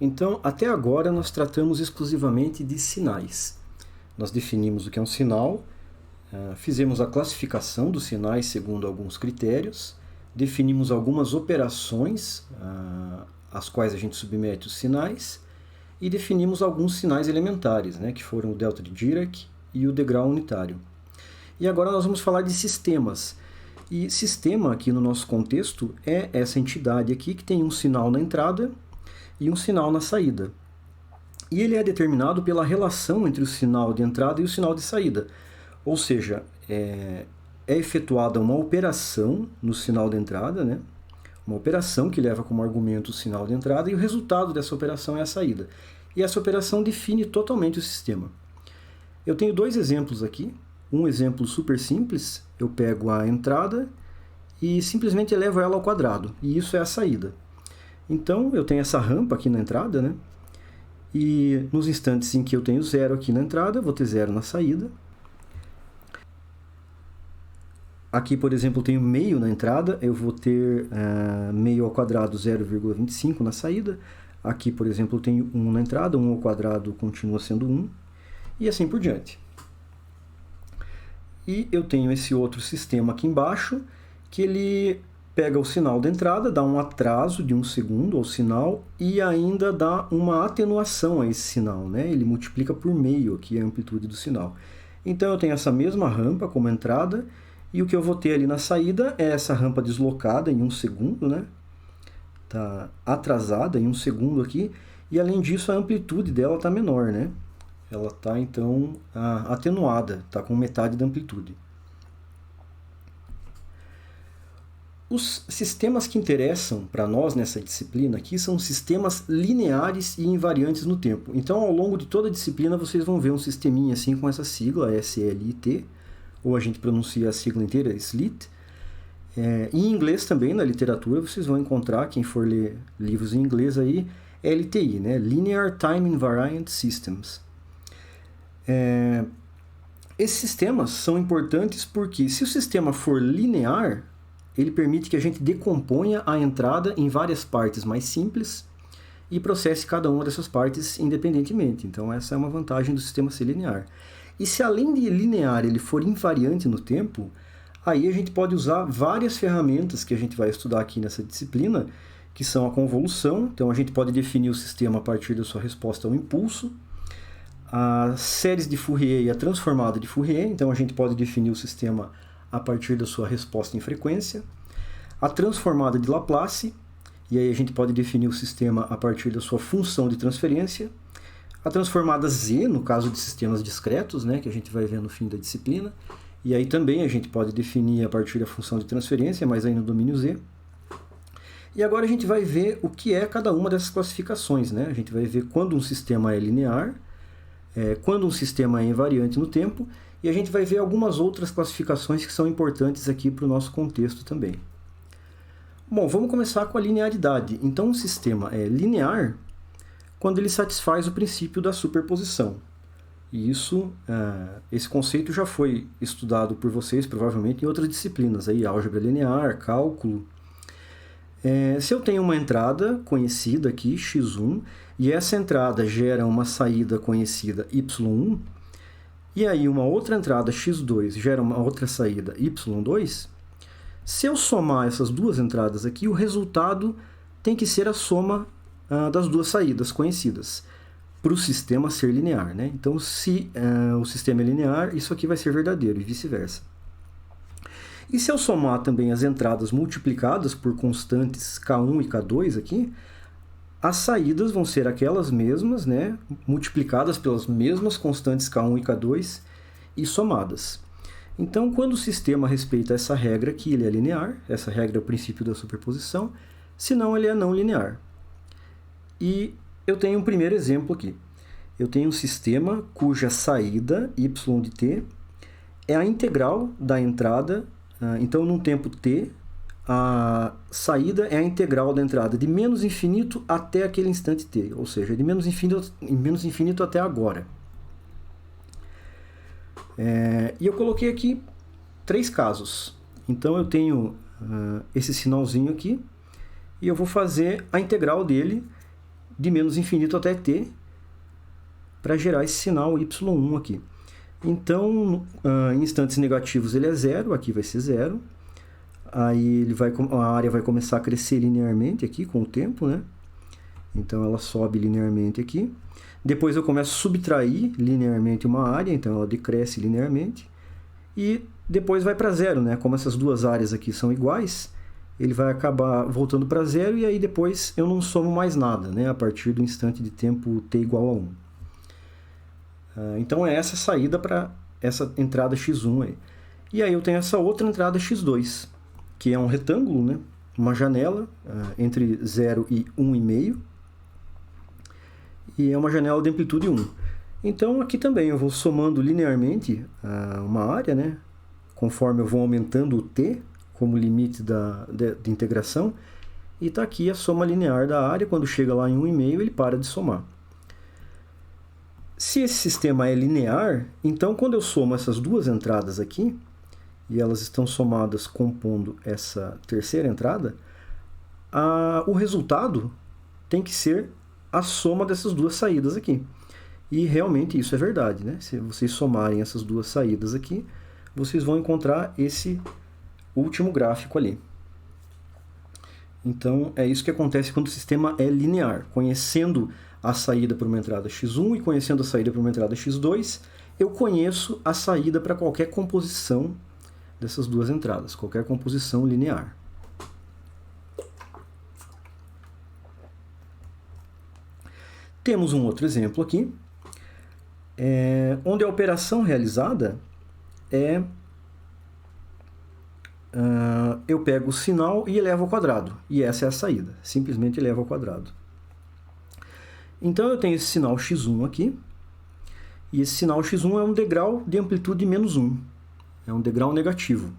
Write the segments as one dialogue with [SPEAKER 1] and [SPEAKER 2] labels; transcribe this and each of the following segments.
[SPEAKER 1] Então, até agora nós tratamos exclusivamente de sinais. Nós definimos o que é um sinal, fizemos a classificação dos sinais segundo alguns critérios, definimos algumas operações às quais a gente submete os sinais e definimos alguns sinais elementares, né, que foram o delta de Dirac e o degrau unitário. E agora nós vamos falar de sistemas. E sistema aqui no nosso contexto é essa entidade aqui que tem um sinal na entrada e um sinal na saída. E ele é determinado pela relação entre o sinal de entrada e o sinal de saída. Ou seja, é efetuada uma operação no sinal de entrada, né? Uma operação que leva como argumento o sinal de entrada e o resultado dessa operação é a saída. E essa operação define totalmente o sistema. Eu tenho dois exemplos aqui. Um exemplo super simples, eu pego a entrada e simplesmente elevo ela ao quadrado. E isso é a saída. Então, eu tenho essa rampa aqui na entrada, né? E nos instantes em que eu tenho zero aqui na entrada, eu vou ter zero na saída. Aqui, por exemplo, eu tenho meio na entrada, eu vou ter meio ao quadrado 0,25 na saída. Aqui, por exemplo, eu tenho 1 na entrada, 1 ao quadrado continua sendo 1, e assim por diante. E eu tenho esse outro sistema aqui embaixo, que ele pega o sinal da entrada, dá um atraso de 1 segundo ao sinal e ainda dá uma atenuação a esse sinal, né? Ele multiplica por meio aqui a amplitude do sinal. Então eu tenho essa mesma rampa como entrada, e o que eu vou ter ali na saída é essa rampa deslocada em 1 segundo, né? Está atrasada em 1 segundo aqui, e além disso a amplitude dela está menor, né? Ela está então atenuada, está com metade da amplitude. Os sistemas que interessam para nós nessa disciplina aqui são sistemas lineares e invariantes no tempo. Então, ao longo de toda a disciplina, vocês vão ver um sisteminha assim com essa sigla, SLIT, ou a gente pronuncia a sigla inteira, SLIT. Em inglês também, na literatura, vocês vão encontrar, quem for ler livros em inglês aí, LTI, né? Linear Time Invariant Systems. Esses sistemas são importantes porque, se o sistema for linear, ele permite que a gente decomponha a entrada em várias partes mais simples e processe cada uma dessas partes independentemente. Então, essa é uma vantagem do sistema ser linear. E se além de linear ele for invariante no tempo, aí a gente pode usar várias ferramentas que a gente vai estudar aqui nessa disciplina, que são a convolução. Então, a gente pode definir o sistema a partir da sua resposta ao impulso, as séries de Fourier e a transformada de Fourier. Então, a gente pode definir o sistema a partir da sua resposta em frequência, a transformada de Laplace, e aí a gente pode definir o sistema a partir da sua função de transferência, a transformada Z, no caso de sistemas discretos, né, que a gente vai ver no fim da disciplina, e aí também a gente pode definir a partir da função de transferência, mas aí no domínio Z. E agora a gente vai ver o que é cada uma dessas classificações, né? A gente vai ver quando um sistema é linear, quando um sistema é invariante no tempo, e a gente vai ver algumas outras classificações que são importantes aqui para o nosso contexto também. Bom, vamos começar com a linearidade. Então, um sistema é linear quando ele satisfaz o princípio da superposição. E esse conceito já foi estudado por vocês, provavelmente, em outras disciplinas, aí, álgebra linear, cálculo. Se eu tenho uma entrada conhecida aqui, x1, e essa entrada gera uma saída conhecida, y1, e aí uma outra entrada, x2, gera uma outra saída, y2, se eu somar essas duas entradas aqui, o resultado tem que ser a soma das duas saídas conhecidas, para o sistema ser linear, né? Então, se o sistema é linear, isso aqui vai ser verdadeiro, e vice-versa. E se eu somar também as entradas multiplicadas por constantes K1 e K2 aqui, as saídas vão ser aquelas mesmas, né, multiplicadas pelas mesmas constantes K1 e K2 e somadas. Então, quando o sistema respeita essa regra aqui, ele é linear, essa regra é o princípio da superposição, senão ele é não linear. E eu tenho um primeiro exemplo aqui. Eu tenho um sistema cuja saída, y de t, é a integral da entrada. Então, num tempo t, a saída é a integral da entrada de menos infinito até aquele instante t, ou seja, de menos infinito até agora. E eu coloquei aqui 3 casos. Então, eu tenho esse sinalzinho aqui, e eu vou fazer a integral dele de menos infinito até t para gerar esse sinal y1 aqui. Então, em instantes negativos ele é 0, aqui vai ser 0. Aí a área vai começar a crescer linearmente aqui com o tempo, né? Então ela sobe linearmente aqui. Depois eu começo a subtrair linearmente uma área, então ela decresce linearmente. E depois vai para 0, né? Como essas duas áreas aqui são iguais, ele vai acabar voltando para 0 e aí depois eu não somo mais nada, né? A partir do instante de tempo t igual a 1. Então é essa saída para essa entrada x1 aí. E aí eu tenho essa outra entrada x2, que é um retângulo, né? Uma janela entre 0 e 1,5. E é uma janela de amplitude 1. Então aqui também eu vou somando linearmente uma área, né? Conforme eu vou aumentando o t como limite de integração. E está aqui a soma linear da área. Quando chega lá em 1,5, ele para de somar. Se esse sistema é linear, então quando eu somo essas duas entradas aqui, e elas estão somadas compondo essa terceira entrada, o resultado tem que ser a soma dessas duas saídas aqui. E realmente isso é verdade, né? Se vocês somarem essas duas saídas aqui, vocês vão encontrar esse último gráfico ali. Então, é isso que acontece quando o sistema é linear. Conhecendo a saída para uma entrada x1 e conhecendo a saída para uma entrada x2, eu conheço a saída para qualquer composição dessas duas entradas, qualquer composição linear. Temos um outro exemplo aqui, onde a operação realizada é eu pego o sinal e elevo ao quadrado. E essa é a saída, simplesmente elevo ao quadrado. Então eu tenho esse sinal x1 aqui, e esse sinal x1 é um degrau de amplitude menos 1. É um degrau negativo.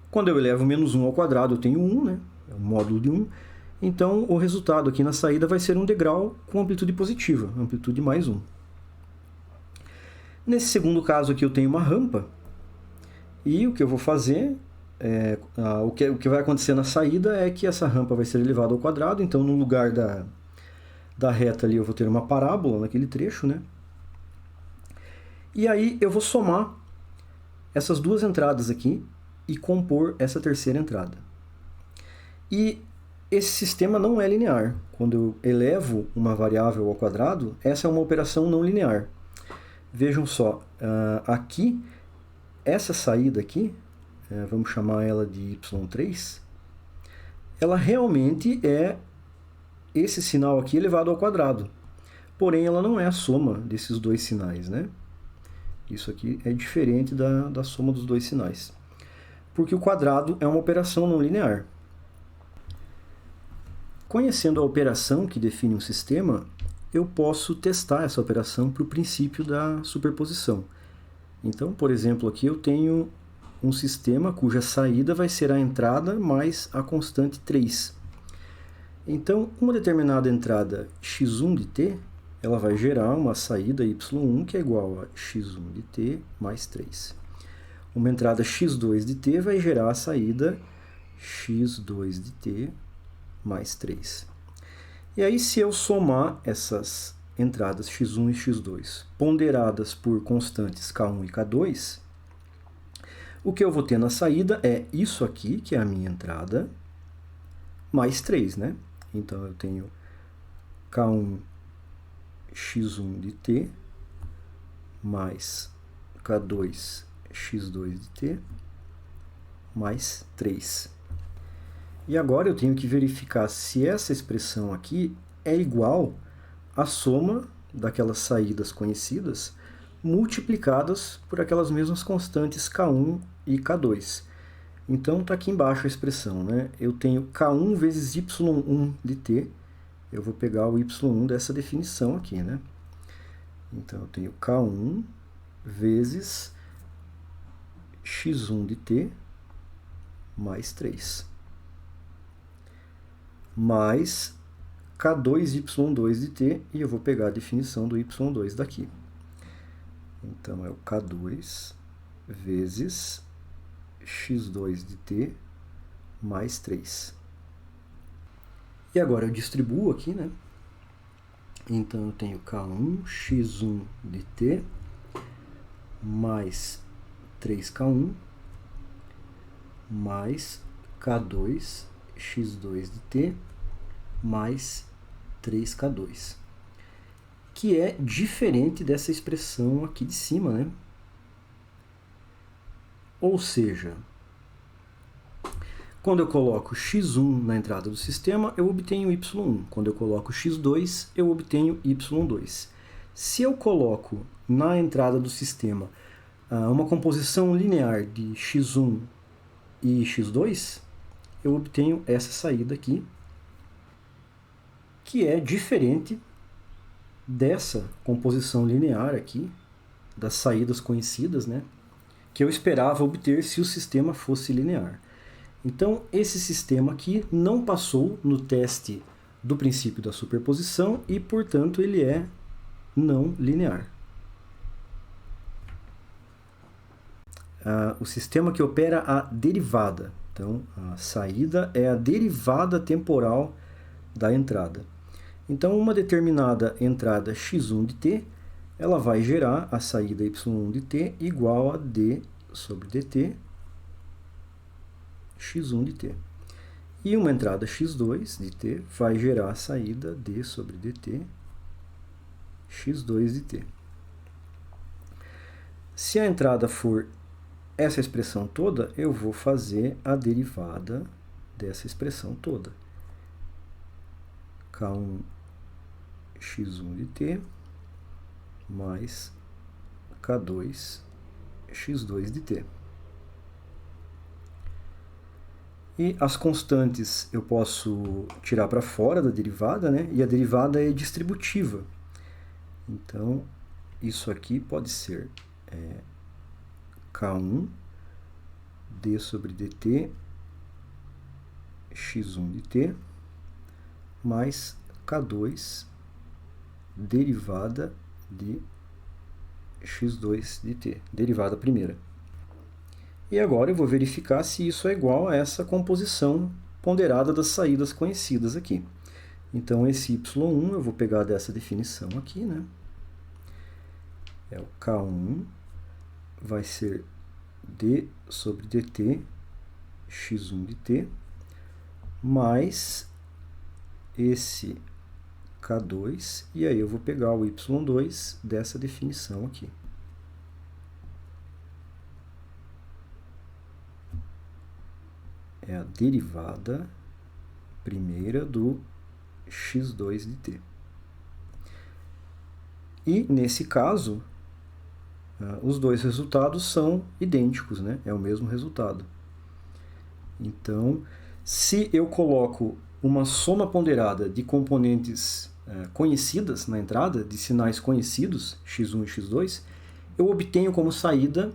[SPEAKER 1] Quando eu elevo menos 1 ao quadrado, eu tenho 1, né? É um módulo de 1. Então, o resultado aqui na saída vai ser um degrau com amplitude positiva, amplitude mais 1. Nesse segundo caso aqui, eu tenho uma rampa. E o que eu vou fazer, o que vai acontecer na saída é que essa rampa vai ser elevada ao quadrado. Então, no lugar da reta ali, eu vou ter uma parábola naquele trecho, né? E aí, eu vou somar essas duas entradas aqui e compor essa terceira entrada. E esse sistema não é linear. Quando eu elevo uma variável ao quadrado, essa é uma operação não linear. Vejam só, aqui, essa saída aqui, vamos chamar ela de y3, ela realmente é esse sinal aqui elevado ao quadrado. Porém, ela não é a soma desses dois sinais, né? Isso aqui é diferente da soma dos dois sinais. Porque o quadrado é uma operação não linear. Conhecendo a operação que define um sistema, eu posso testar essa operação para o princípio da superposição. Então, por exemplo, aqui eu tenho um sistema cuja saída vai ser a entrada mais a constante 3. Então, uma determinada entrada x1 de t, ela vai gerar uma saída y1 que é igual a x1 de t mais 3. Uma entrada x2 de t vai gerar a saída x2 de t mais 3. E aí, se eu somar essas entradas x1 e x2 ponderadas por constantes k1 e k2, o que eu vou ter na saída é isso aqui, que é a minha entrada, mais 3, né? Então, eu tenho k1 x1 de t mais k2 x2 de t mais 3. E agora eu tenho que verificar se essa expressão aqui é igual à soma daquelas saídas conhecidas multiplicadas por aquelas mesmas constantes k1 e k2. Então está aqui embaixo a expressão, né? Eu tenho k1 vezes y1 de t. Eu vou pegar o y1 dessa definição aqui, né? Então eu tenho k1 vezes x1 de t mais 3. Mais k2y2 de t, e eu vou pegar a definição do y2 daqui. Então, é o k2 vezes x2 de t mais 3. E agora eu distribuo aqui, né? Então eu tenho K1 x1 de t mais 3K1 mais K2 x2 de t mais 3K2, que é diferente dessa expressão aqui de cima, né? Ou seja, quando eu coloco x1 na entrada do sistema, eu obtenho y1. Quando eu coloco x2, eu obtenho y2. Se eu coloco na entrada do sistema uma composição linear de x1 e x2, eu obtenho essa saída aqui, que é diferente dessa composição linear aqui, das saídas conhecidas, né, que eu esperava obter se o sistema fosse linear. Então, esse sistema aqui não passou no teste do princípio da superposição e, portanto, ele é não linear. O sistema que opera a derivada. Então, a saída é a derivada temporal da entrada. Então, uma determinada entrada x1 de t, ela vai gerar a saída y1 de t igual a d sobre dt x1 de t. E uma entrada x2 de t vai gerar a saída d sobre dt x2 de t. Se a entrada for essa expressão toda, eu vou fazer a derivada dessa expressão toda. K1 x1 de t mais K2 x2 de t. E as constantes eu posso tirar para fora da derivada, né? E a derivada é distributiva. Então, isso aqui pode ser K1 d sobre dt x1 de t mais K2 derivada de x2 de t, derivada primeira. E agora eu vou verificar se isso é igual a essa composição ponderada das saídas conhecidas aqui. Então, esse y1 eu vou pegar dessa definição aqui, né? É o K1 vai ser d sobre dt x1 de t mais esse K2, e aí eu vou pegar o y2 dessa definição aqui. É a derivada primeira do x2 de t. E, nesse caso, os dois resultados são idênticos, né? É o mesmo resultado. Então, se eu coloco uma soma ponderada de componentes conhecidas na entrada, de sinais conhecidos, x1 e x2, eu obtenho como saída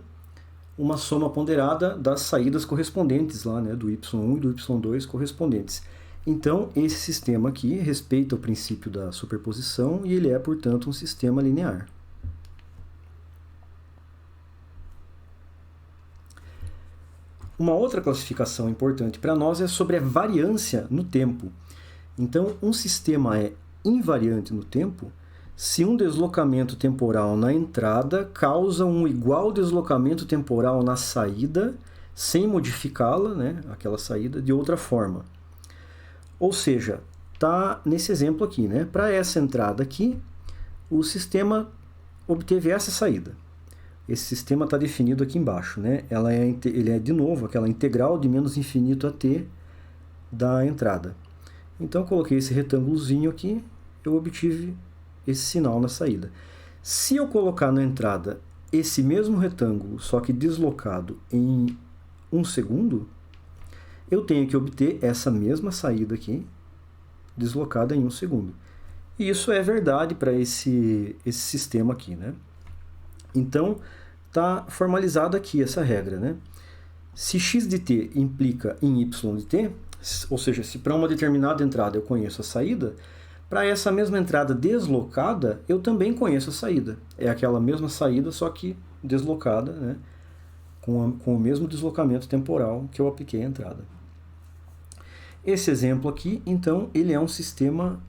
[SPEAKER 1] uma soma ponderada das saídas correspondentes lá, né, do y1 e do y2 correspondentes. Então, esse sistema aqui respeita o princípio da superposição e ele é, portanto, um sistema linear. Uma outra classificação importante para nós é sobre a variância no tempo. Então, um sistema é invariante no tempo se um deslocamento temporal na entrada causa um igual deslocamento temporal na saída, sem modificá-la, né, aquela saída, de outra forma. Ou seja, está nesse exemplo aqui, né? Para essa entrada aqui, o sistema obteve essa saída. Esse sistema está definido aqui embaixo, né? Ele é, de novo, aquela integral de menos infinito a t da entrada. Então, eu coloquei esse retângulozinho aqui, eu obtive esse sinal na saída. Se eu colocar na entrada esse mesmo retângulo, só que deslocado em 1 segundo, eu tenho que obter essa mesma saída aqui, deslocada em 1 segundo. E isso é verdade para esse sistema aqui, né? Então, está formalizada aqui essa regra, né? Se x de t implica em y de t, ou seja, se para uma determinada entrada eu conheço a saída, para essa mesma entrada deslocada, eu também conheço a saída. É aquela mesma saída, só que deslocada, né? Com o mesmo deslocamento temporal que eu apliquei à entrada. Esse exemplo aqui, então, ele é um sistema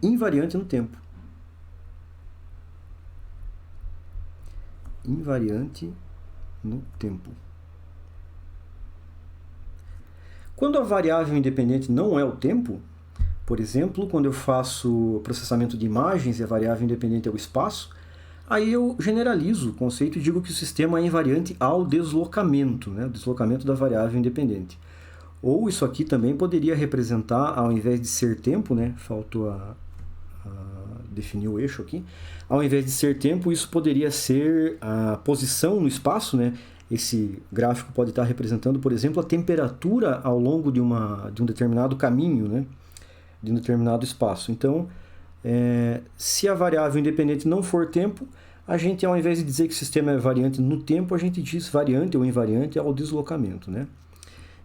[SPEAKER 1] invariante no tempo. Invariante no tempo. Quando a variável independente não é o tempo, por exemplo, quando eu faço processamento de imagens e a variável independente é o espaço, aí eu generalizo o conceito e digo que o sistema é invariante ao deslocamento, né? O deslocamento da variável independente. Ou isso aqui também poderia representar, ao invés de ser tempo, né? Faltou definir o eixo aqui. Ao invés de ser tempo, isso poderia ser a posição no espaço, né? Esse gráfico pode estar representando, por exemplo, a temperatura ao longo de um determinado caminho, né? De um determinado espaço. Então, se a variável independente não for tempo, a gente, ao invés de dizer que o sistema é variante no tempo, a gente diz variante ou invariante ao deslocamento, né?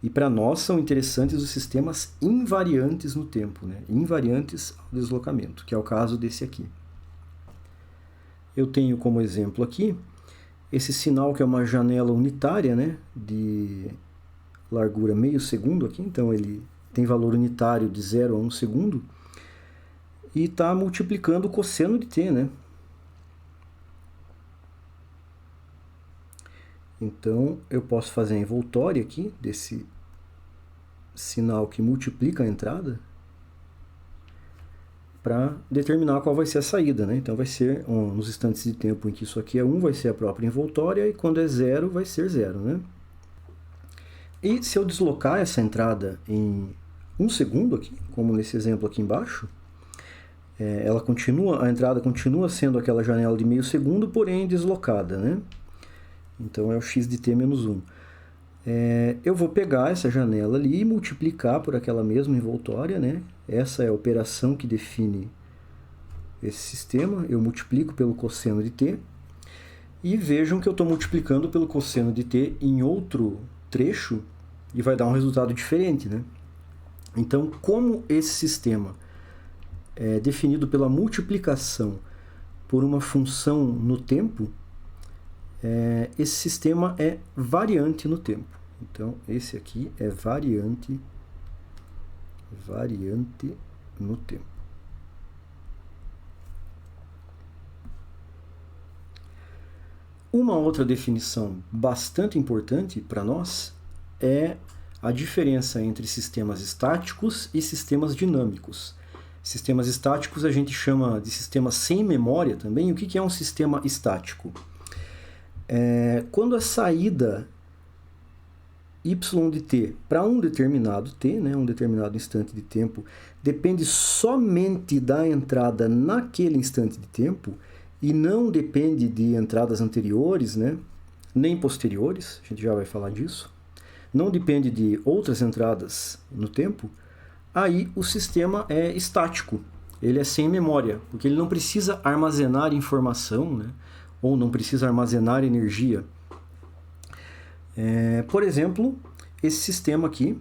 [SPEAKER 1] E para nós são interessantes os sistemas invariantes no tempo, né? Invariantes ao deslocamento, que é o caso desse aqui. Eu tenho como exemplo aqui esse sinal que é uma janela unitária, né? De largura meio segundo aqui, então ele tem valor unitário de 0 a 1 segundo e está multiplicando o cosseno de t, né? Então, eu posso fazer a envoltória aqui desse sinal que multiplica a entrada para determinar qual vai ser a saída, né? Então, vai ser, nos instantes de tempo em que isso aqui é 1, vai ser a própria envoltória, e quando é 0, vai ser 0, né? E se eu deslocar essa entrada em 1 segundo aqui, como nesse exemplo aqui embaixo, a entrada continua sendo aquela janela de meio segundo, porém deslocada, né? Então é o x de t menos 1. Eu vou pegar essa janela ali e multiplicar por aquela mesma envoltória, né? Essa é a operação que define esse sistema. Eu multiplico pelo cosseno de t. E vejam que eu estou multiplicando pelo cosseno de t em outro trecho e vai dar um resultado diferente, né? Então, como esse sistema é definido pela multiplicação por uma função no tempo, esse sistema é variante no tempo. Então, esse aqui é variante no tempo. Uma outra definição bastante importante para nós é a diferença entre sistemas estáticos e sistemas dinâmicos. Sistemas estáticos a gente chama de sistema sem memória também. O que é um sistema estático? Quando a saída y de t para um determinado t, né, um determinado instante de tempo, depende somente da entrada naquele instante de tempo e não depende de entradas anteriores, né, nem posteriores, a gente já vai falar disso, não depende de outras entradas no tempo, aí o sistema é estático, ele é sem memória, porque ele não precisa armazenar informação, né, ou não precisa armazenar energia. Por exemplo, esse sistema aqui,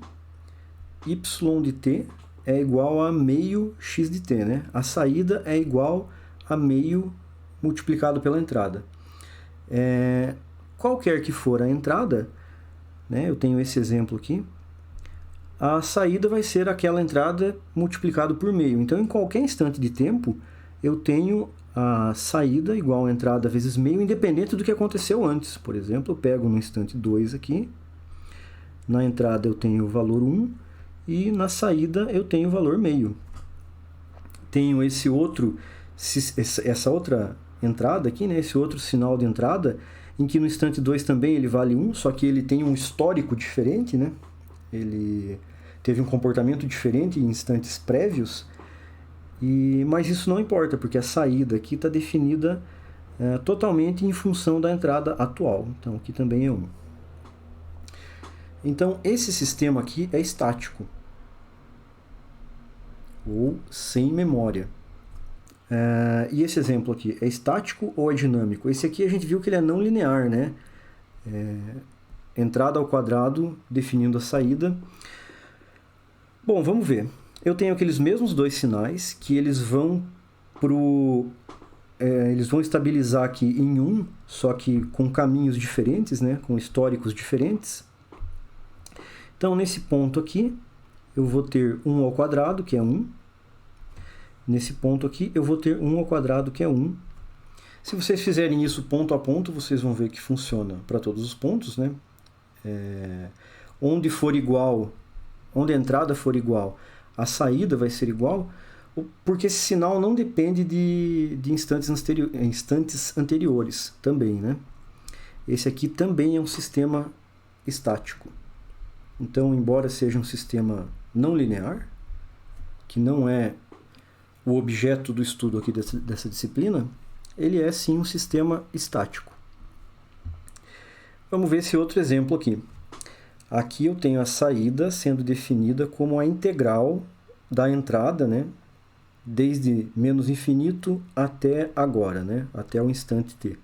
[SPEAKER 1] y de t é igual a meio x de t, né? A saída é igual a meio multiplicado pela entrada. Qualquer que for a entrada, né, eu tenho esse exemplo aqui, a saída vai ser aquela entrada multiplicado por meio. Então, em qualquer instante de tempo, eu tenho a saída igual a entrada vezes meio, independente do que aconteceu antes. Por exemplo, eu pego no instante 2 aqui, na entrada eu tenho o valor 1 e na saída eu tenho o valor meio. Tenho essa outra entrada aqui, né, esse outro sinal de entrada, em que no instante 2 também ele vale 1, só que ele tem um histórico diferente, né? Ele teve um comportamento diferente em instantes prévios, mas isso não importa, porque a saída aqui está definida totalmente em função da entrada atual. Então, aqui também é 1. Então, esse sistema aqui é estático, ou sem memória. E esse exemplo aqui, é estático ou é dinâmico? Esse aqui a gente viu que ele é não linear, né? Entrada ao quadrado definindo a saída. Bom, vamos ver. Eu tenho aqueles mesmos dois sinais que eles vão estabilizar aqui em 1, só que com caminhos diferentes, né? Com históricos diferentes. Então, nesse ponto aqui, eu vou ter 1 ao quadrado, que é 1. Nesse ponto aqui, eu vou ter 1 ao quadrado, que é 1. Se vocês fizerem isso ponto a ponto, vocês vão ver que funciona para todos os pontos, né? Onde for igual, onde a entrada for igual, a saída vai ser igual, porque esse sinal não depende de instantes anteriores também, né? Esse aqui também é um sistema estático. Então, embora seja um sistema não linear, que não é o objeto do estudo aqui dessa disciplina, ele é sim um sistema estático. Vamos ver esse outro exemplo aqui. Aqui eu tenho a saída sendo definida como a integral da entrada, né? Desde menos infinito até agora, né? Até o instante t.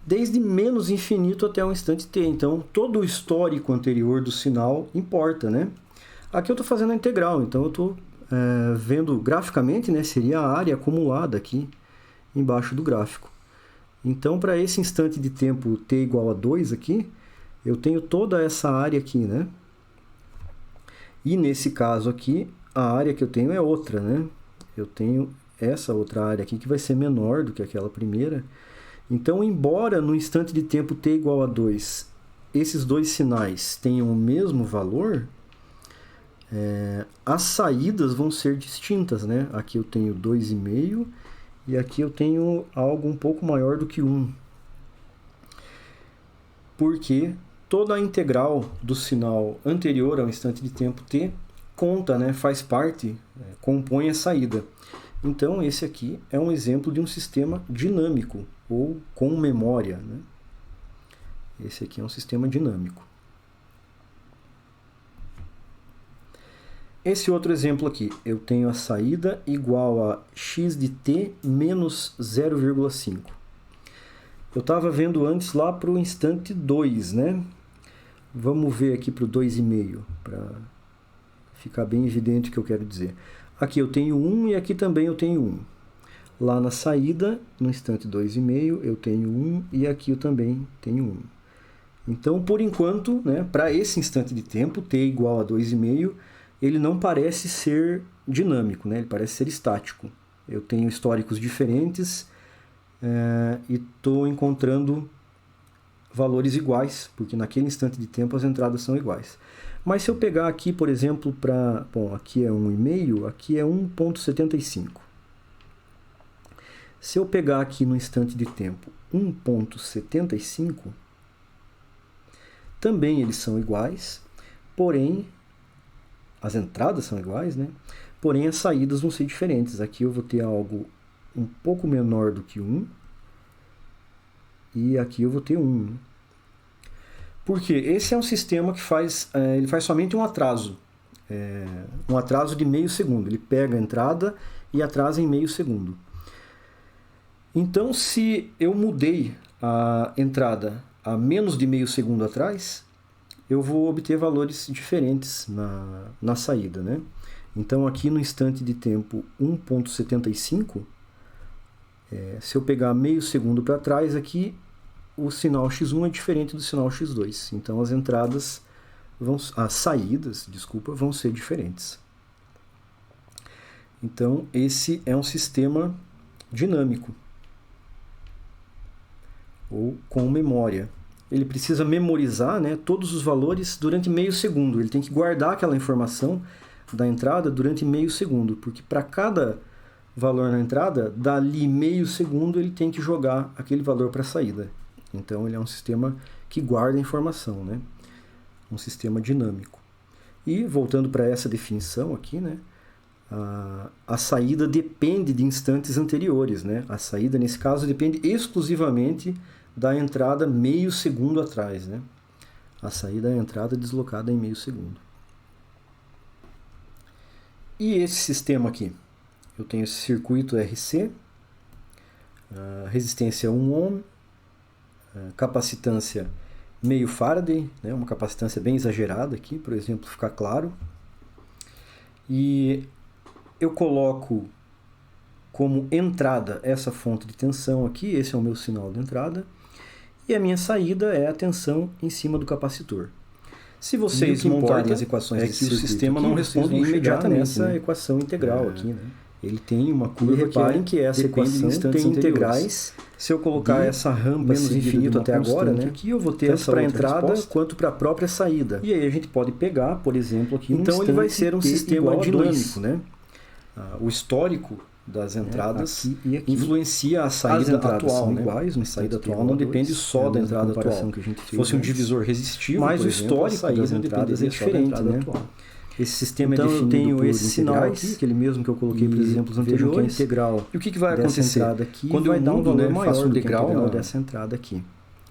[SPEAKER 1] Desde menos infinito até o instante t. Então, todo o histórico anterior do sinal importa, né? Aqui eu estou fazendo a integral, então eu estou vendo graficamente, né? Seria a área acumulada aqui embaixo do gráfico. Então, para esse instante de tempo t igual a 2 aqui, eu tenho toda essa área aqui, né? E nesse caso aqui, a área que eu tenho é outra, né? Eu tenho essa outra área aqui que vai ser menor do que aquela primeira. Então, embora no instante de tempo t igual a 2, esses dois sinais tenham o mesmo valor, as saídas vão ser distintas, né? Aqui eu tenho 2,5 e aqui eu tenho algo um pouco maior do que 1. Porque toda a integral do sinal anterior ao instante de tempo t conta, né? Faz parte, compõe a saída. Então, esse aqui é um exemplo de um sistema dinâmico, ou com memória, né? Esse aqui é um sistema dinâmico. Esse outro exemplo aqui, eu tenho a saída igual a x de t menos 0,5. Eu estava vendo antes lá para o instante 2, né? Vamos ver aqui para o 2,5, para ficar bem evidente o que eu quero dizer. Aqui eu tenho 1 e aqui também eu tenho 1. Lá na saída, no instante 2,5, eu tenho 1 e aqui eu também tenho 1. Então, por enquanto, né, para esse instante de tempo, t igual a 2,5, ele não parece ser dinâmico, né? Ele parece ser estático. Eu tenho históricos diferentes e estou encontrando valores iguais, porque naquele instante de tempo as entradas são iguais. Mas se eu pegar aqui, por exemplo, aqui é 1,5, aqui é 1,75. Se eu pegar aqui no instante de tempo 1,75, também eles são iguais, porém, as entradas são iguais, né? Porém, as saídas vão ser diferentes. Aqui eu vou ter algo um pouco menor do que 1, e aqui eu vou ter 1. Por quê? Esse é um sistema que ele faz somente um atraso de meio segundo. Ele pega a entrada e atrasa em meio segundo. Então, se eu mudei a entrada a menos de meio segundo atrás, eu vou obter valores diferentes na saída, né? Então, aqui no instante de tempo 1,75, se eu pegar meio segundo para trás, aqui o sinal x1 é diferente do sinal x2. Então, as saídas, vão ser diferentes. Então, esse é um sistema dinâmico, ou com memória. Ele precisa memorizar, né, todos os valores durante meio segundo. Ele tem que guardar aquela informação da entrada durante meio segundo, porque para cada valor na entrada, dali meio segundo ele tem que jogar aquele valor para a saída. Então ele é um sistema que guarda a informação, né? Um sistema dinâmico. E voltando para essa definição aqui, né, a saída depende de instantes anteriores, né? A saída, nesse caso, depende exclusivamente da entrada meio segundo atrás, né? A saída é a entrada deslocada em meio segundo. E esse sistema aqui? Eu tenho esse circuito RC, resistência 1 ohm, capacitância meio Faraday, né? Uma capacitância bem exagerada aqui, por exemplo, ficar claro. E eu coloco como entrada essa fonte de tensão aqui, esse é o meu sinal de entrada, e a minha saída é a tensão em cima do capacitor. Se vocês montarem as equações desse circuito, o sistema não responde imediatamente nessa equação integral aqui, né? Ele tem uma curva, reparem que essa equação tem integrais. Se eu colocar essa rampa menos infinito até agora, né, aqui eu vou ter tanto para a entrada quanto para a própria saída. E aí a gente pode pegar, por exemplo, aqui então ele vai ser um sistema dinâmico, né? O histórico das entradas aqui influencia a saída atual, né? Iguais, a saída atual não depende só da entrada atual. Que a gente fez, se fosse um divisor resistivo, mas o histórico das entradas é diferente, né? Esse sistema então, é definido eu tenho esse sinal aqui, aquele mesmo que eu coloquei para os exemplos anteriores, que é integral. E o que vai acontecer? Aqui quando eu dar um valor maior do degrau dessa entrada aqui.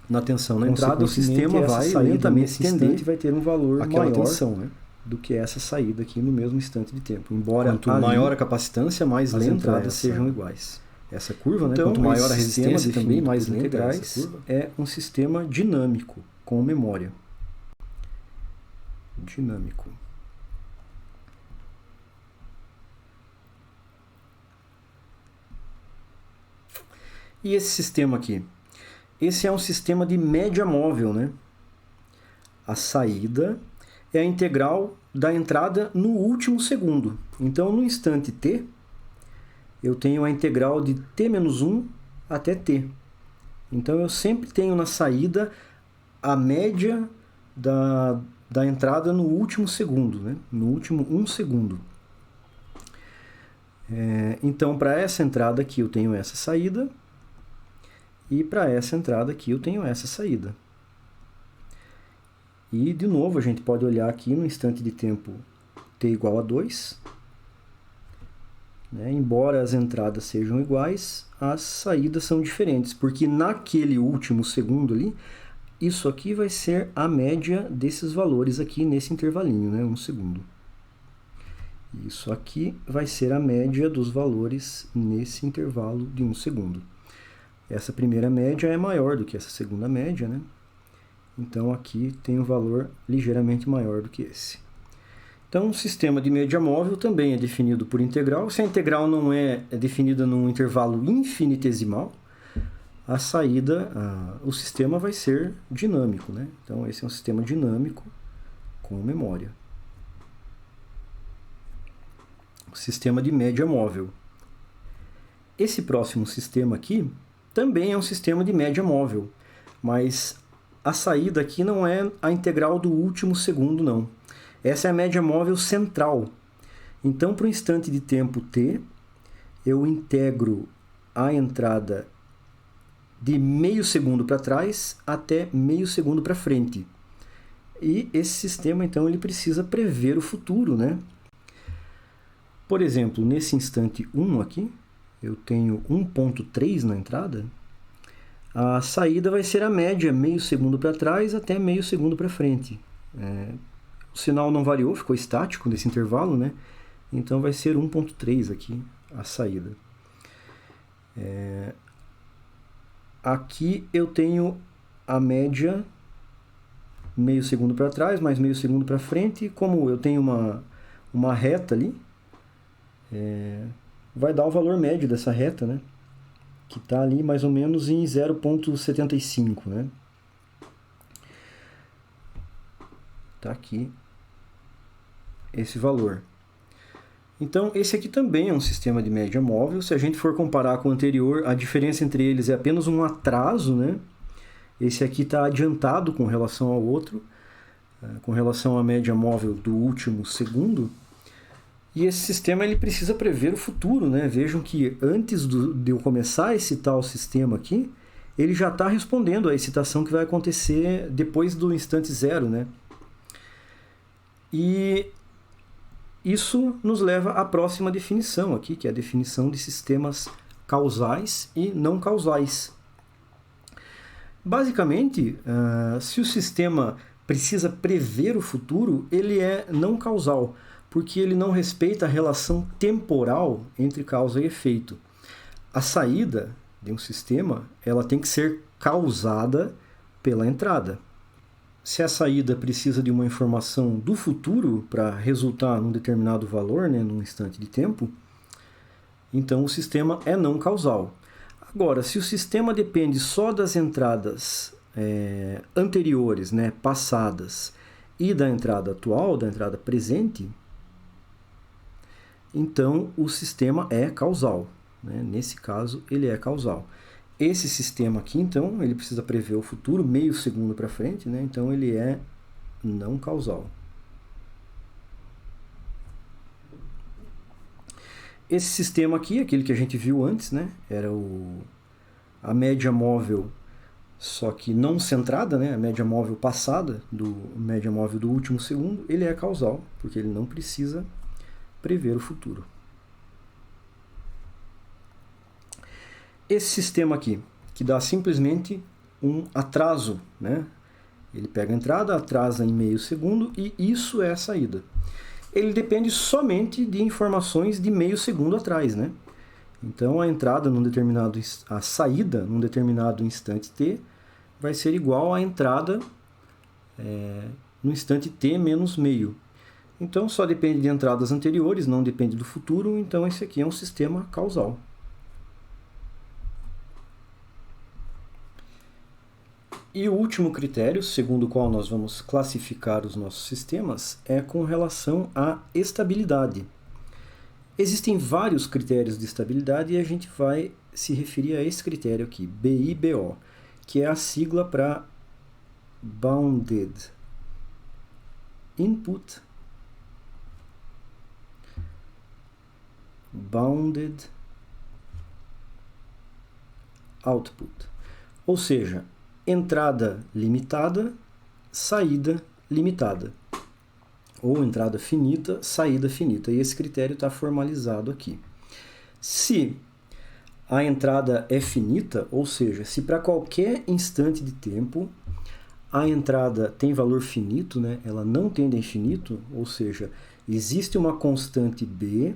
[SPEAKER 1] Na tensão na entrada, o sistema vai lentamente estender e vai ter um valor maior tensão, né, do que essa saída aqui no mesmo instante de tempo. Embora quanto maior a capacitância, mais lenta as entradas sejam iguais. Essa curva, então, né, quanto maior a resistência também, mais lenta essa curva. É um sistema dinâmico com memória. Dinâmico. E esse sistema aqui? Esse é um sistema de média móvel, né? A saída é a integral da entrada no último segundo. Então, no instante t, eu tenho a integral de t-1 até t. Então, eu sempre tenho na saída a média da entrada no último segundo, né? No último 1 segundo. Então, para essa entrada aqui, eu tenho essa saída. E para essa entrada aqui eu tenho essa saída. E, de novo, a gente pode olhar aqui no instante de tempo t igual a 2. Né? Embora as entradas sejam iguais, as saídas são diferentes. Porque naquele último segundo ali, isso aqui vai ser a média desses valores aqui nesse intervalinho, né? 1 segundo. Isso aqui vai ser a média dos valores nesse intervalo de 1 segundo. Essa primeira média é maior do que essa segunda média, né? Então, aqui tem um valor ligeiramente maior do que esse. Então, o sistema de média móvel também é definido por integral. Se a integral não é definida num intervalo infinitesimal, a saída, o sistema vai ser dinâmico, né? Então, esse é um sistema dinâmico com memória. O sistema de média móvel. Esse próximo sistema aqui também é um sistema de média móvel, mas a saída aqui não é a integral do último segundo, não. Essa é a média móvel central. Então, para o instante de tempo t, eu integro a entrada de meio segundo para trás até meio segundo para frente. E esse sistema, então, ele precisa prever o futuro, né? Por exemplo, nesse instante 1 aqui, eu tenho 1.3 na entrada, a saída vai ser a média meio segundo para trás até meio segundo para frente. O sinal não variou, ficou estático nesse intervalo, né? Então vai ser 1.3 aqui a saída. Aqui eu tenho a média meio segundo para trás, mais meio segundo para frente. Como eu tenho uma reta ali, vai dar o valor médio dessa reta, né? Que está ali mais ou menos em 0.75, né? Está aqui esse valor. Então, esse aqui também é um sistema de média móvel. Se a gente for comparar com o anterior, a diferença entre eles é apenas um atraso, né? Esse aqui está adiantado com relação ao outro, com relação à média móvel do último segundo. E esse sistema ele precisa prever o futuro, né? Vejam que antes de eu começar a excitar o sistema aqui, ele já está respondendo à excitação que vai acontecer depois do instante zero, né? E isso nos leva à próxima definição aqui, que é a definição de sistemas causais e não causais. Basicamente, se o sistema precisa prever o futuro, ele é não causal, porque ele não respeita a relação temporal entre causa e efeito. A saída de um sistema ela tem que ser causada pela entrada. Se a saída precisa de uma informação do futuro para resultar num determinado valor, né, num instante de tempo, então o sistema é não causal. Agora, se o sistema depende só das entradas anteriores, né, passadas, e da entrada atual, da entrada presente, então o sistema é causal, né? Nesse caso, ele é causal. Esse sistema aqui, então, ele precisa prever o futuro meio segundo para frente, né? Então ele é não causal. Esse sistema aqui, aquele que a gente viu antes, né? Era a média móvel, só que não centrada, né? A média móvel passada, média móvel do último segundo, ele é causal, porque ele não precisa prever o futuro. Esse sistema aqui, que dá simplesmente um atraso, né? Ele pega a entrada, atrasa em meio segundo e isso é a saída. Ele depende somente de informações de meio segundo atrás, né? Então a entrada a saída num determinado instante t vai ser igual à entrada no instante t menos meio. Então só depende de entradas anteriores, não depende do futuro, então esse aqui é um sistema causal. E o último critério, segundo o qual nós vamos classificar os nossos sistemas, é com relação à estabilidade. Existem vários critérios de estabilidade e a gente vai se referir a esse critério aqui, BIBO, que é a sigla para Bounded Input, Bounded Output. Ou seja, entrada limitada, saída limitada. Ou entrada finita, saída finita. E esse critério está formalizado aqui. Se a entrada é finita, ou seja, se para qualquer instante de tempo a entrada tem valor finito, né? Ela não tende a infinito, ou seja, existe uma constante b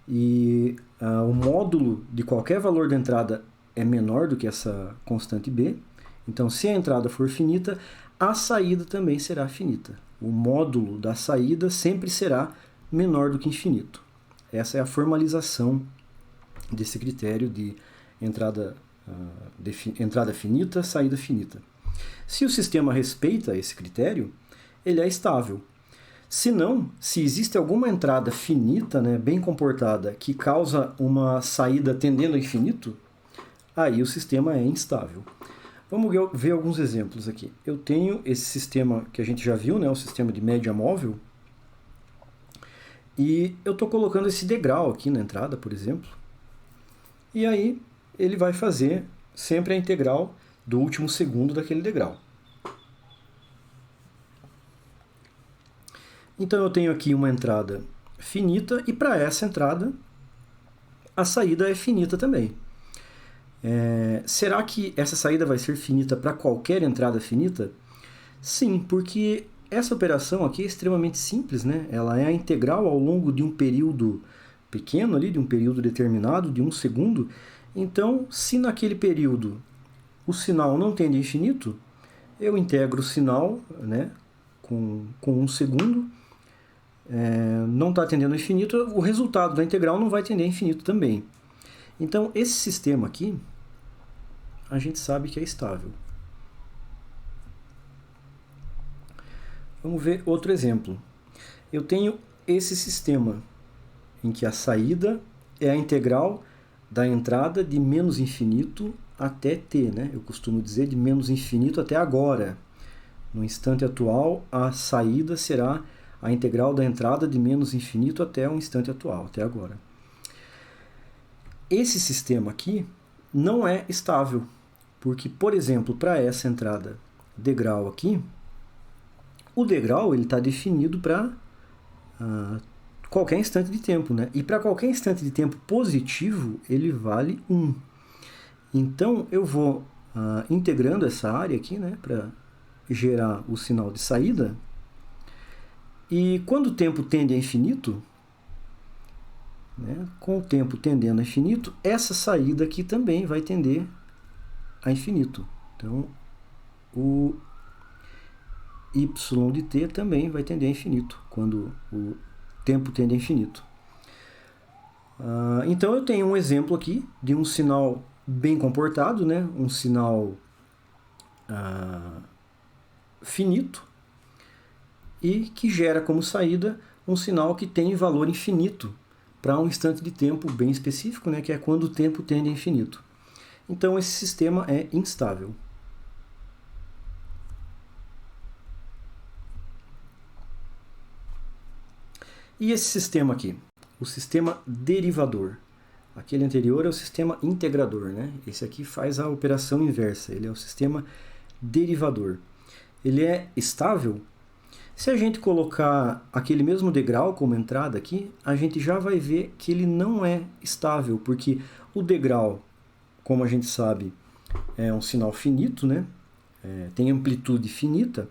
[SPEAKER 1] e o módulo de qualquer valor da entrada é menor do que essa constante b. Então, se a entrada for finita, a saída também será finita. O módulo da saída sempre será menor do que infinito. Essa é a formalização desse critério de entrada finita, saída finita. Se o sistema respeita esse critério, ele é estável. Se não, se existe alguma entrada finita, né, bem comportada, que causa uma saída tendendo ao infinito, aí o sistema é instável. Vamos ver alguns exemplos aqui. Eu tenho esse sistema que a gente já viu, né, o sistema de média móvel, e eu estou colocando esse degrau aqui na entrada, por exemplo, e aí ele vai fazer sempre a integral do último segundo daquele degrau. Então eu tenho aqui uma entrada finita, e para essa entrada a saída é finita também. Será que essa saída vai ser finita para qualquer entrada finita? Sim, porque essa operação aqui é extremamente simples, né? Ela é a integral ao longo de um período pequeno, ali, de um período determinado, de 1 segundo. Então, se naquele período o sinal não tende a infinito, eu integro o sinal, né, com 1 segundo, não está tendendo a infinito, o resultado da integral não vai tender a infinito também. Então, esse sistema aqui, a gente sabe que é estável. Vamos ver outro exemplo. Eu tenho esse sistema em que a saída é a integral da entrada de menos infinito até t, né? Eu costumo dizer de menos infinito até agora. No instante atual, a saída será a integral da entrada de menos infinito até o instante atual, até agora. Esse sistema aqui não é estável, porque, por exemplo, para essa entrada degrau aqui, o degrau está definido para qualquer instante de tempo, né? E para qualquer instante de tempo positivo, ele vale 1. Então, eu vou integrando essa área aqui, né, para gerar o sinal de saída. E quando o tempo tende a infinito, né, com o tempo tendendo a infinito, essa saída aqui também vai tender a infinito. Então, o y de t também vai tender a infinito, quando o tempo tende a infinito. Então, eu tenho um exemplo aqui de um sinal bem comportado, né, um sinal finito, e que gera como saída um sinal que tem valor infinito para um instante de tempo bem específico, né, que é quando o tempo tende a infinito. Então esse sistema é instável. E esse sistema aqui? O sistema derivador. Aquele anterior é o sistema integrador, né? Esse aqui faz a operação inversa, ele é o sistema derivador. Ele é estável? Se a gente colocar aquele mesmo degrau como entrada aqui, a gente já vai ver que ele não é estável, porque o degrau, como a gente sabe, é um sinal finito, né? Tem amplitude finita,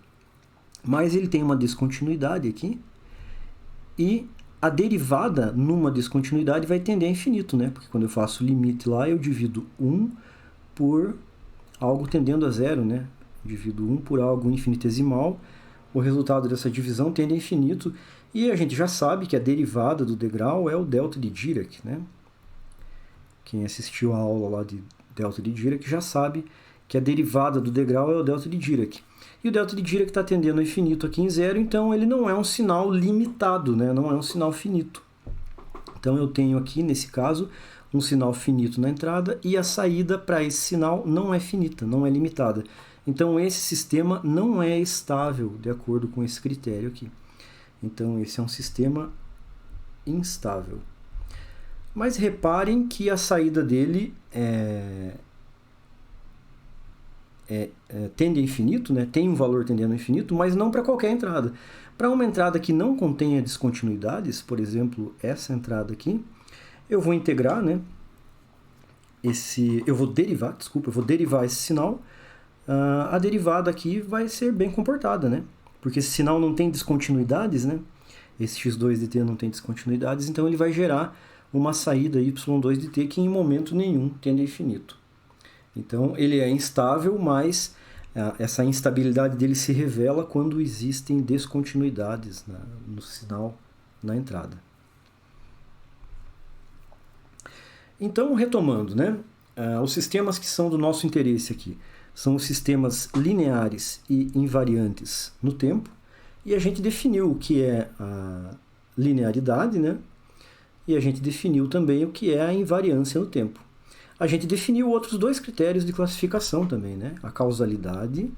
[SPEAKER 1] mas ele tem uma descontinuidade aqui, e a derivada numa descontinuidade vai tender a infinito, né? Porque quando eu faço o limite lá, eu divido 1 por algo tendendo a zero, né? Eu divido 1 por algo infinitesimal, o resultado dessa divisão tende a infinito, e a gente já sabe que a derivada do degrau é o delta de Dirac, né? Quem assistiu a aula lá de delta de Dirac já sabe que a derivada do degrau é o delta de Dirac. E o delta de Dirac está tendendo ao infinito aqui em zero, então ele não é um sinal limitado, né? Não é um sinal finito. Então eu tenho aqui, nesse caso, um sinal finito na entrada e a saída para esse sinal não é finita, não é limitada. Então esse sistema não é estável de acordo com esse critério aqui. Então esse é um sistema instável. Mas reparem que a saída dele tende a infinito, né? Tem um valor tendendo a infinito, mas não para qualquer entrada. Para uma entrada que não contenha descontinuidades, por exemplo, essa entrada aqui, eu vou integrar, né? Eu vou derivar esse sinal. A derivada aqui vai ser bem comportada, né? Porque esse sinal não tem descontinuidades, né? Esse x2 de t não tem descontinuidades, então ele vai gerar uma saída y2 de t que em momento nenhum tende a infinito. Então ele é instável, mas essa instabilidade dele se revela quando existem descontinuidades no sinal na entrada. Então, retomando, né? Os sistemas que são do nosso interesse aqui são os sistemas lineares e invariantes no tempo, e a gente definiu o que é a linearidade, né? E a gente definiu também o que é a invariância no tempo. A gente definiu outros dois critérios de classificação também, né? A causalidade.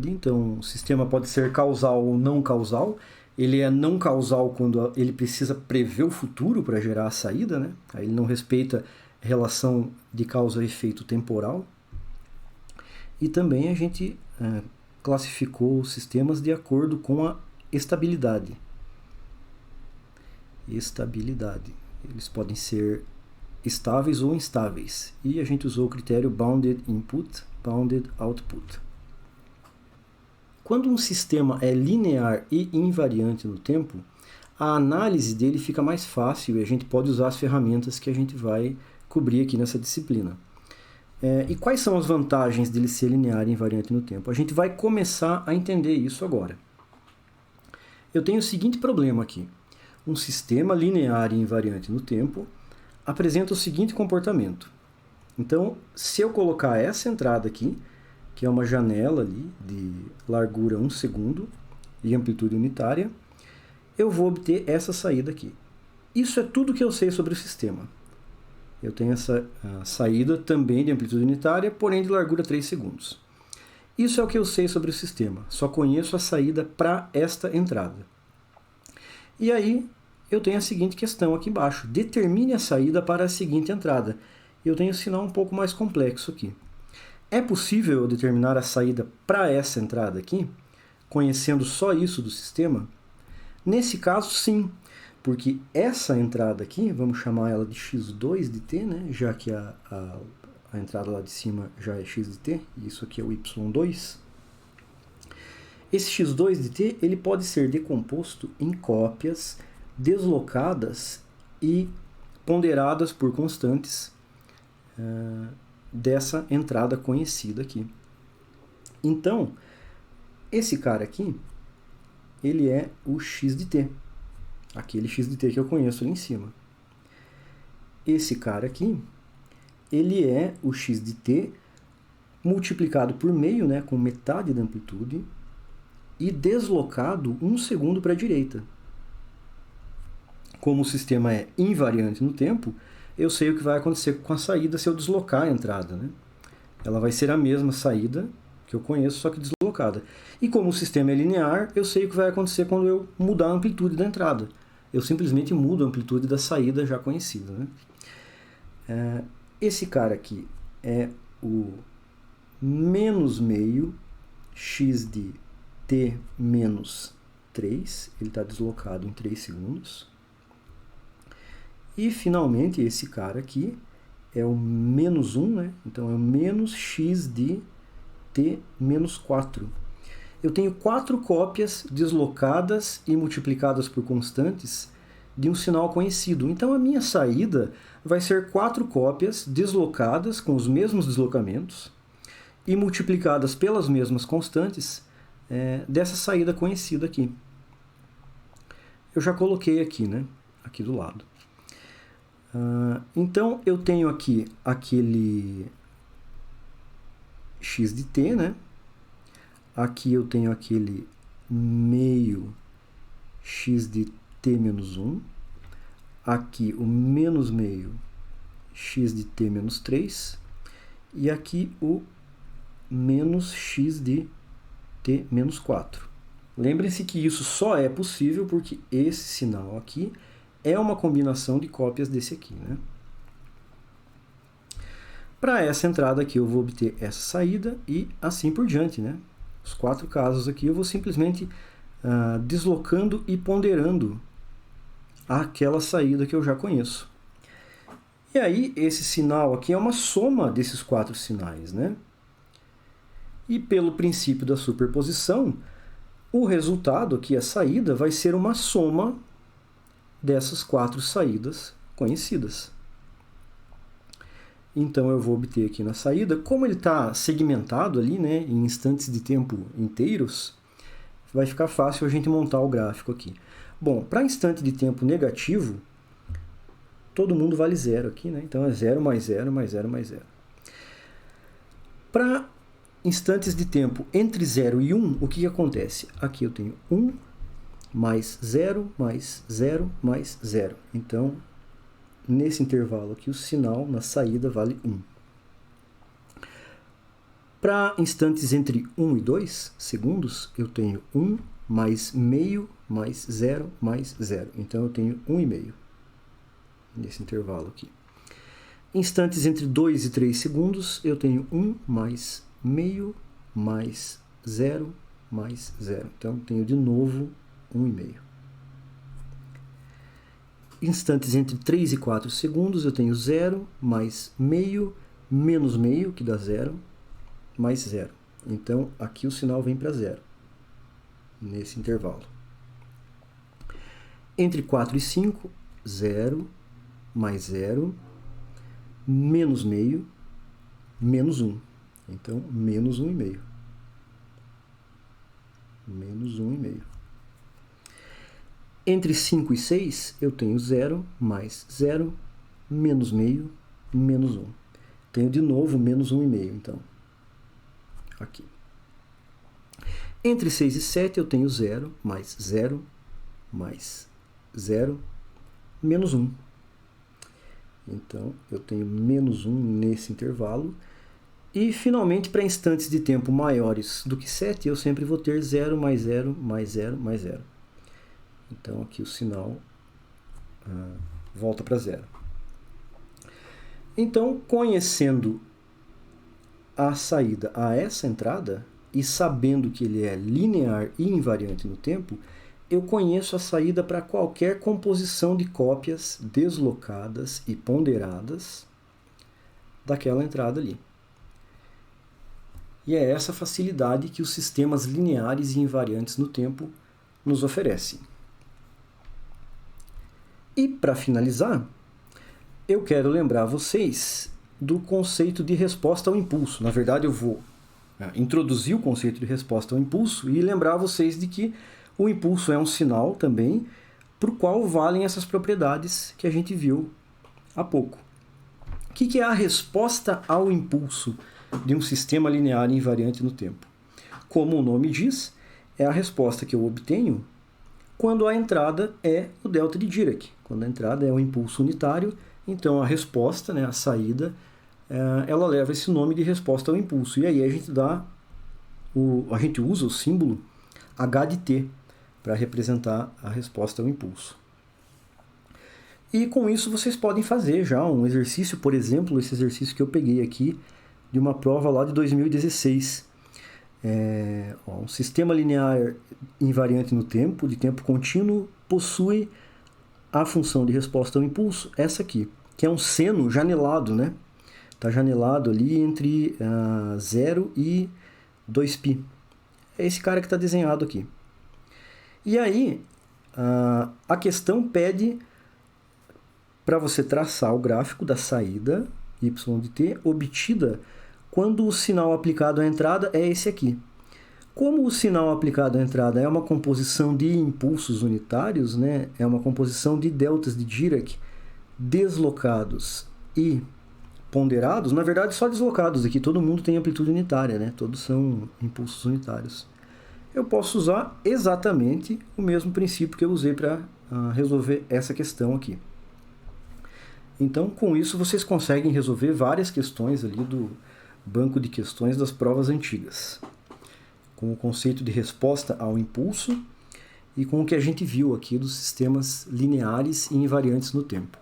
[SPEAKER 1] Então, o sistema pode ser causal ou não causal. Ele é não causal quando ele precisa prever o futuro para gerar a saída, né? Aí ele não respeita a relação de causa e efeito temporal. E também a gente classificou os sistemas de acordo com a estabilidade. Eles podem ser estáveis ou instáveis. E a gente usou o critério Bounded Input, Bounded Output. Quando um sistema é linear e invariante no tempo, a análise dele fica mais fácil e a gente pode usar as ferramentas que a gente vai cobrir aqui nessa disciplina. E quais são as vantagens dele ser linear e invariante no tempo? A gente vai começar a entender isso agora. Eu tenho o seguinte problema aqui. Um sistema linear e invariante no tempo apresenta o seguinte comportamento. Então, se eu colocar essa entrada aqui, que é uma janela ali de largura 1 segundo e amplitude unitária, eu vou obter essa saída aqui. Isso é tudo que eu sei sobre o sistema. Eu tenho essa saída também de amplitude unitária, porém de largura 3 segundos. Isso é o que eu sei sobre o sistema. Só conheço a saída para esta entrada. E aí, eu tenho a seguinte questão aqui embaixo. Determine a saída para a seguinte entrada. Eu tenho um sinal um pouco mais complexo aqui. É possível eu determinar a saída para essa entrada aqui, conhecendo só isso do sistema? Nesse caso, sim. Porque essa entrada aqui, vamos chamar ela de x2 de t, né? Já que a entrada lá de cima já é x de t, e isso aqui é o y2. Esse x2 de t ele pode ser decomposto em cópias deslocadas e ponderadas por constantes dessa entrada conhecida aqui. Então, esse cara aqui, ele é o x de t. Aquele x de t que eu conheço ali em cima. Esse cara aqui, ele é o x de t multiplicado por meio, né, com metade da amplitude, e deslocado 1 segundo para a direita. Como o sistema é invariante no tempo, eu sei o que vai acontecer com a saída se eu deslocar a entrada, né? Ela vai ser a mesma saída que eu conheço, só que deslocada. E como o sistema é linear, eu sei o que vai acontecer quando eu mudar a amplitude da entrada. Eu simplesmente mudo a amplitude da saída já conhecida, né? Esse cara aqui é o menos meio x de t menos 3. Ele está deslocado em 3 segundos. E, finalmente, esse cara aqui é o menos 1, né? Então, é o menos x de t menos 4. Eu tenho 4 cópias deslocadas e multiplicadas por constantes de um sinal conhecido. Então, a minha saída vai ser 4 cópias deslocadas com os mesmos deslocamentos e multiplicadas pelas mesmas constantes dessa saída conhecida aqui. Eu já coloquei aqui, né? Aqui do lado. Então, eu tenho aqui aquele x de t, né? Aqui eu tenho aquele meio x de t menos 1. Aqui o menos meio x de t menos 3. E aqui o menos x de t menos 4. Lembrem-se que isso só é possível porque esse sinal aqui é uma combinação de cópias desse aqui, né? Para essa entrada aqui eu vou obter essa saída e assim por diante, né? Os 4 casos aqui eu vou simplesmente deslocando e ponderando aquela saída que eu já conheço. E aí esse sinal aqui é uma soma desses 4 sinais, né? E pelo princípio da superposição, o resultado aqui, a saída, vai ser uma soma dessas 4 saídas conhecidas. Então, eu vou obter aqui na saída, como ele está segmentado ali, né, em instantes de tempo inteiros, vai ficar fácil a gente montar o gráfico aqui. Bom, para instante de tempo negativo, todo mundo vale 0 aqui, né? Então, é 0 mais 0 mais 0 mais 0. Para instantes de tempo entre 0 e 1, o que acontece? Aqui eu tenho 1 mais 0 mais 0 mais 0. Então, nesse intervalo aqui, o sinal na saída vale 1. Para instantes entre 1 e 2 segundos, eu tenho 1 mais meio mais 0 mais 0. Então, eu tenho 1,5 nesse intervalo aqui. Instantes entre 2 e 3 segundos, eu tenho 1 mais meio mais 0 mais 0. Então, tenho de novo 1,5. Instantes entre 3 e 4 segundos, eu tenho 0 mais meio menos meio, que dá 0, mais 0. Então, aqui o sinal vem para 0, nesse intervalo. Entre 4 e 5, 0 mais 0, menos meio, menos 1. Então, menos 1,5. Menos 1,5. Entre 5 e 6, eu tenho 0 mais 0, menos meio, menos 1. Tenho de novo menos 1,5, então. Aqui. Entre 6 e 7, eu tenho 0 mais 0, mais 0, menos 1. Então, eu tenho menos 1 nesse intervalo. E, finalmente, para instantes de tempo maiores do que 7, eu sempre vou ter 0 mais 0 mais 0 mais 0. Então, aqui o sinal volta para 0. Então, conhecendo a saída a essa entrada e sabendo que ele é linear e invariante no tempo, eu conheço a saída para qualquer composição de cópias deslocadas e ponderadas daquela entrada ali. E é essa facilidade que os sistemas lineares e invariantes no tempo nos oferecem. E, para finalizar, eu quero lembrar vocês do conceito de resposta ao impulso. Na verdade, eu vou introduzir o conceito de resposta ao impulso e lembrar vocês de que o impulso é um sinal também para o qual valem essas propriedades que a gente viu há pouco. O que é a resposta ao impulso de um sistema linear invariante no tempo? Como o nome diz, é a resposta que eu obtenho quando a entrada é o delta de Dirac. Quando a entrada é o impulso unitário, então a resposta, né, a saída, ela leva esse nome de resposta ao impulso. E aí a gente usa o símbolo H de t para representar a resposta ao impulso. E com isso vocês podem fazer já um exercício, por exemplo, esse exercício que eu peguei aqui de uma prova lá de 2016. Um sistema linear invariante no tempo, de tempo contínuo, possui a função de resposta ao impulso, essa aqui, que é um seno janelado, né? Está janelado ali entre 0 e 2π. É esse cara que está desenhado aqui. E aí, a questão pede para você traçar o gráfico da saída y de t obtida quando o sinal aplicado à entrada é esse aqui. Como o sinal aplicado à entrada é uma composição de impulsos unitários, né? É uma composição de deltas de Dirac deslocados e ponderados, na verdade só deslocados aqui, todo mundo tem amplitude unitária, né? Todos são impulsos unitários. Eu posso usar exatamente o mesmo princípio que eu usei para resolver essa questão aqui. Então, com isso, vocês conseguem resolver várias questões ali do banco de questões das provas antigas, com o conceito de resposta ao impulso e com o que a gente viu aqui dos sistemas lineares e invariantes no tempo.